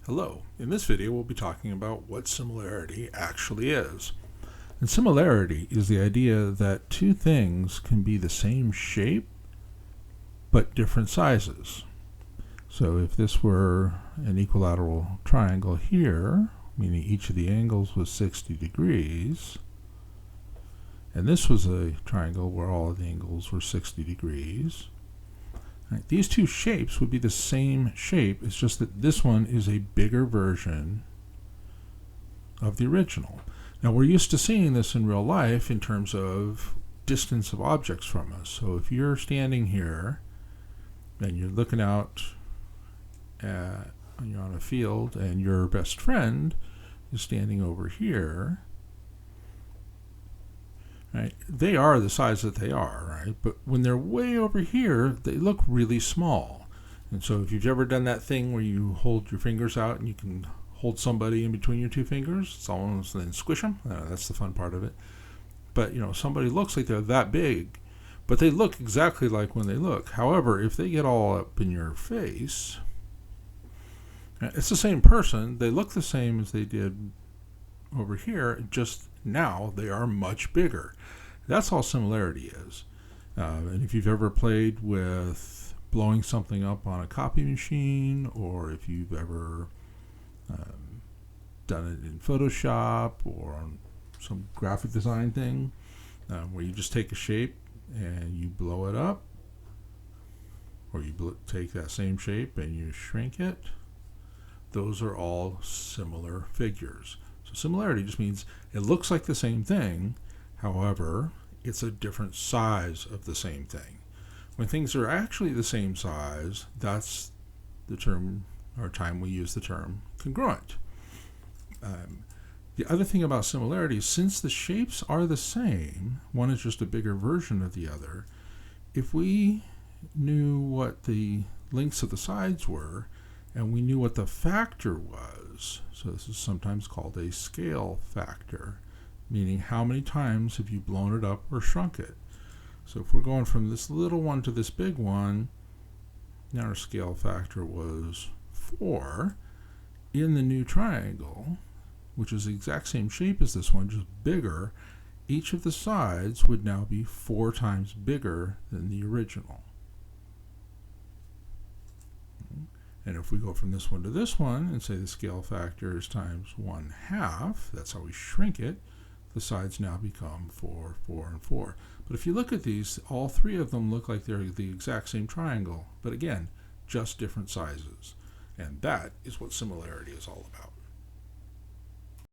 Hello, in this video we'll be talking about what similarity actually is. And similarity is the idea that two things can be the same shape but different sizes. So if this were an equilateral triangle here, meaning each of the angles was 60 degrees, and this was a triangle where all of the angles were 60 degrees, right, these two shapes would be the same shape. It's just that this one is a bigger version of the original. Now we're used to seeing this in real life in terms of distance of objects from us. So if you're standing here and you're looking out you're on a field and your best friend is standing over here, right? They are the size that they are, right? But when they're way over here, they look really small. And so if you've ever done that thing where you hold your fingers out and you can hold somebody in between your two fingers, it's almost then squish them. That's the fun part of it. But somebody looks like they're that big, but they look exactly like when they look. However, if they get all up in your face, it's the same person. They look the same as they did over here, just now they are much bigger. That's all similarity is. And if you've ever played with blowing something up on a copy machine, or if you've ever done it in Photoshop or on some graphic design thing, where you just take a shape and you blow it up, or you take that same shape and you shrink it, those are all similar figures. So similarity just means it looks like the same thing, however, it's a different size of the same thing. When things are actually the same size, that's the term or time we use the term congruent. The other thing about similarity is since the shapes are the same, one is just a bigger version of the other, if we knew what the lengths of the sides were, and we knew what the factor was, so this is sometimes called a scale factor, meaning how many times have you blown it up or shrunk it. So if we're going from this little one to this big one, now our scale factor was 4. In the new triangle, which is the exact same shape as this one, just bigger, each of the sides would now be 4 times bigger than the original. And if we go from this one to this one and say the scale factor is times 1/2, that's how we shrink it, the sides now become 4, 4, and 4. But if you look at these, all three of them look like they're the exact same triangle, but again, just different sizes. And that is what similarity is all about.